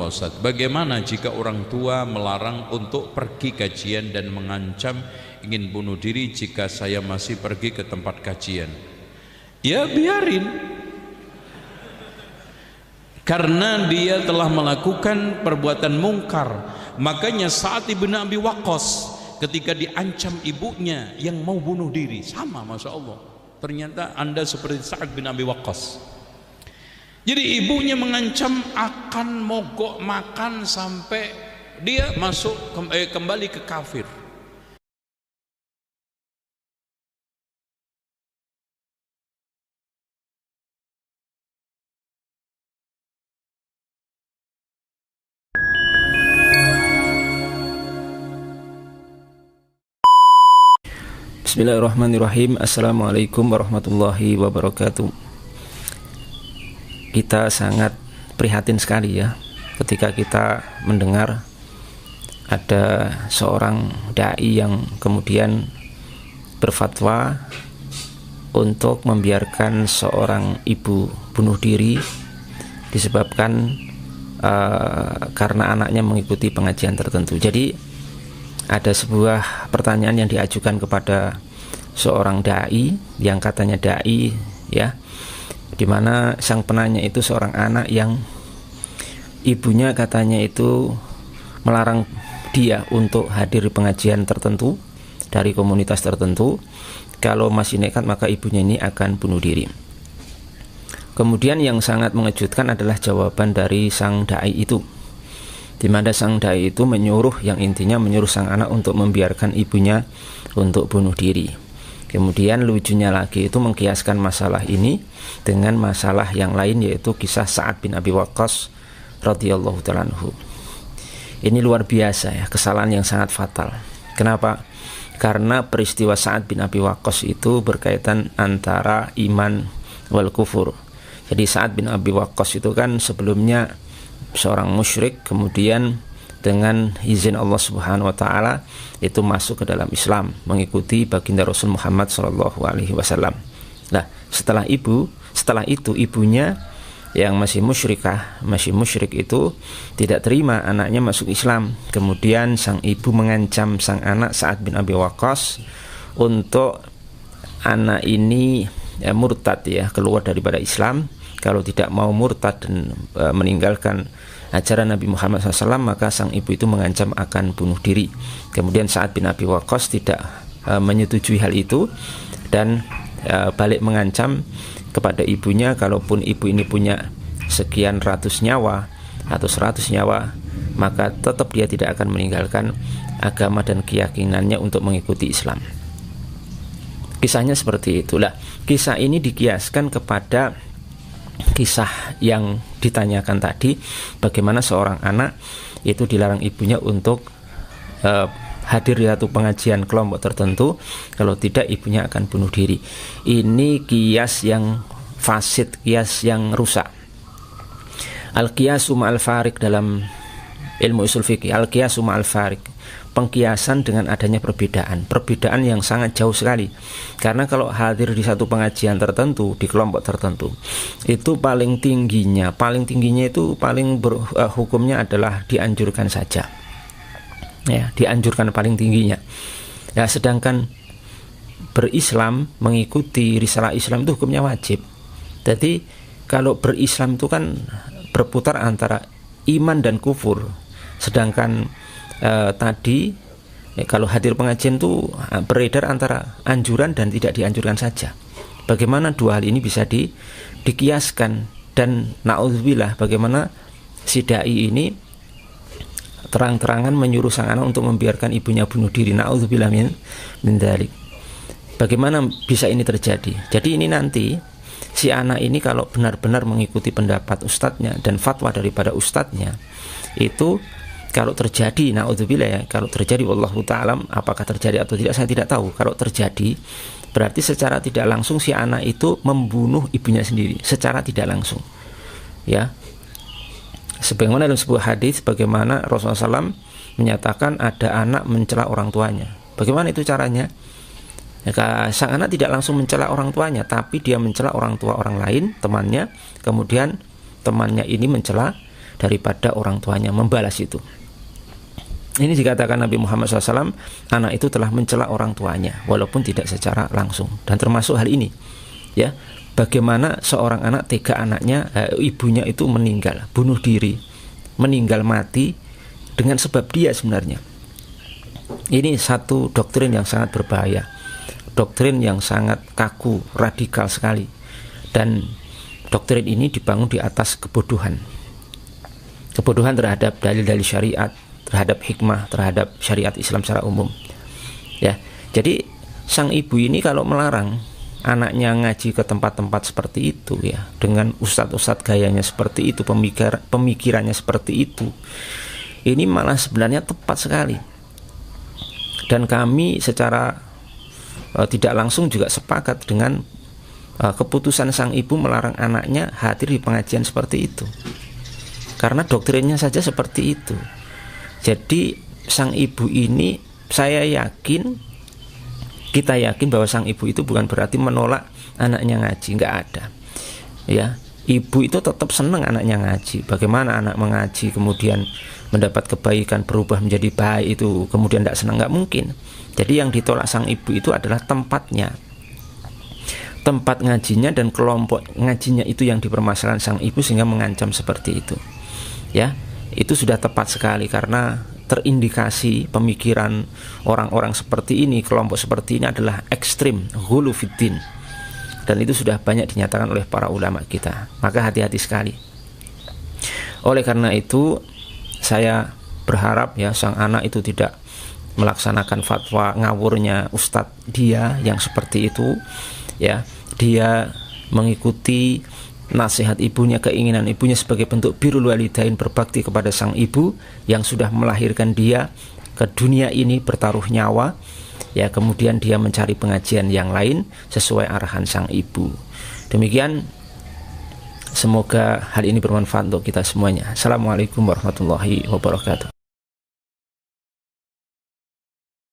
Pak Ustadz, bagaimana jika orang tua melarang untuk pergi kajian dan mengancam ingin bunuh diri jika saya masih pergi ke tempat kajian? Ya biarin, karena dia telah melakukan perbuatan mungkar. Makanya Sa'ad bin Abi Waqqas ketika diancam ibunya yang mau bunuh diri, sama, Masya Allah, ternyata Anda seperti Sa'ad bin Abi Waqqas. Jadi ibunya mengancam akan mogok makan sampai dia masuk kembali ke kafir. Bismillahirrahmanirrahim. Assalamualaikum warahmatullahi wabarakatuh. Kita sangat prihatin sekali ya ketika kita mendengar ada seorang dai yang kemudian berfatwa untuk membiarkan seorang ibu bunuh diri disebabkan karena anaknya mengikuti pengajian tertentu. Jadi ada sebuah pertanyaan yang diajukan kepada seorang dai yang katanya dai ya, dimana sang penanya itu seorang anak yang ibunya katanya itu melarang dia untuk hadir pengajian tertentu dari komunitas tertentu. Kalau masih nekat maka ibunya ini akan bunuh diri. Kemudian yang sangat mengejutkan adalah jawaban dari sang dai itu, di mana sang dai itu menyuruh, yang intinya menyuruh sang anak untuk membiarkan ibunya untuk bunuh diri. Kemudian lucunya lagi itu mengkiaskan masalah ini dengan masalah yang lain, yaitu kisah Sa'ad bin Abi Waqqas radhiyallahu ta'ala anhu. Ini luar biasa ya, kesalahan yang sangat fatal. Kenapa? Karena peristiwa Sa'ad bin Abi Waqqas itu berkaitan antara iman wal kufur. Jadi Sa'ad bin Abi Waqqas itu kan sebelumnya seorang musyrik, kemudian dengan izin Allah Subhanahu wa taala itu masuk ke dalam Islam, mengikuti baginda Rasul Muhammad sallallahu alaihi wasallam. Nah, setelah itu ibunya yang masih musyrik itu tidak terima anaknya masuk Islam. Kemudian sang ibu mengancam sang anak Sa'ad bin Abi Waqqas untuk anak ini murtad ya, keluar daripada Islam. Kalau tidak mau murtad dan meninggalkan ajaran Nabi Muhammad SAW, maka sang ibu itu mengancam akan bunuh diri. Kemudian Sa'ad bin Abi Waqqas tidak menyetujui hal itu dan balik mengancam kepada ibunya, kalaupun ibu ini punya sekian ratus nyawa atau 100 nyawa, maka tetap dia tidak akan meninggalkan agama dan keyakinannya untuk mengikuti Islam. Kisahnya seperti itulah. Kisah ini dikiaskan kepada kisah yang ditanyakan tadi, bagaimana seorang anak itu dilarang ibunya untuk hadir di satu pengajian kelompok tertentu, kalau tidak ibunya akan bunuh diri. Ini kias yang fasid, kias yang rusak. Al-qiyasu ma'al farik dalam ilmu usul fikih, al-qiyasu ma'al farik, pengkiasan dengan adanya perbedaan yang sangat jauh sekali. Karena kalau hadir di satu pengajian tertentu, di kelompok tertentu, itu paling tingginya itu hukumnya adalah dianjurkan saja ya, dianjurkan paling tingginya ya. Sedangkan berislam, mengikuti risalah Islam itu hukumnya wajib. Jadi kalau berislam itu kan berputar antara iman dan kufur. Sedangkan tadi kalau hadir pengajian itu beredar antara anjuran dan tidak dianjurkan saja. Bagaimana dua hal ini bisa dikiaskan? Dan na'udzubillah, bagaimana si dai ini terang-terangan menyuruh sang anak untuk membiarkan ibunya bunuh diri. Na'udzubillah min dzalik. Bagaimana bisa ini terjadi? Jadi ini nanti si anak ini kalau benar-benar mengikuti pendapat ustadznya dan fatwa daripada ustadznya, itu kalau terjadi, na'udzubillah ya, kalau terjadi wallahu ta'alam, apakah terjadi atau tidak saya tidak tahu. Kalau terjadi, berarti secara tidak langsung si anak itu membunuh ibunya sendiri, secara tidak langsung ya. Sebagaimana dalam sebuah hadis, bagaimana Rasulullah SAW menyatakan ada anak mencela orang tuanya. Bagaimana itu caranya? Ya, sang anak tidak langsung mencela orang tuanya, tapi dia mencela orang tua orang lain, temannya. Kemudian temannya ini mencela daripada orang tuanya membalas itu. Ini dikatakan Nabi Muhammad SAW, anak itu telah mencela orang tuanya walaupun tidak secara langsung. Dan termasuk hal ini, ya, bagaimana seorang anak tega anaknya, ibunya itu meninggal, bunuh diri, meninggal mati dengan sebab dia sebenarnya. Ini satu doktrin yang sangat berbahaya, doktrin yang sangat kaku, radikal sekali. Dan doktrin ini dibangun di atas kebodohan terhadap dalil-dalil syariat, terhadap hikmah, terhadap syariat Islam secara umum, ya. Jadi sang ibu ini kalau melarang anaknya ngaji ke tempat-tempat seperti itu, ya, dengan ustadz-ustadz gayanya seperti itu, pemikirannya seperti itu, ini malah sebenarnya tepat sekali. Dan kami secara tidak langsung juga sepakat dengan keputusan sang ibu melarang anaknya hadir di pengajian seperti itu, karena doktrinnya saja seperti itu. Jadi sang ibu ini, saya yakin, kita yakin bahwa sang ibu itu bukan berarti menolak anaknya ngaji, nggak ada, ya. Ibu itu tetap senang anaknya ngaji. Bagaimana anak mengaji kemudian mendapat kebaikan, berubah menjadi baik, itu kemudian tidak senang, nggak mungkin. Jadi yang ditolak sang ibu itu adalah tempatnya, tempat ngajinya dan kelompok ngajinya itu yang dipermasalahkan sang ibu sehingga mengancam seperti itu, ya. Itu sudah tepat sekali karena terindikasi pemikiran orang-orang seperti ini, kelompok seperti ini adalah ekstrim, ghulu fiddin, dan itu sudah banyak dinyatakan oleh para ulama kita. Maka hati-hati sekali. Oleh karena itu saya berharap, ya, sang anak itu tidak melaksanakan fatwa ngawurnya ustadz dia yang seperti itu, ya. Dia mengikuti nasihat ibunya, keinginan ibunya sebagai bentuk birrul walidain, berbakti kepada sang ibu yang sudah melahirkan dia ke dunia ini bertaruh nyawa, ya. Kemudian dia mencari pengajian yang lain sesuai arahan sang ibu. Demikian, semoga hal ini bermanfaat untuk kita semuanya. Assalamualaikum warahmatullahi wabarakatuh.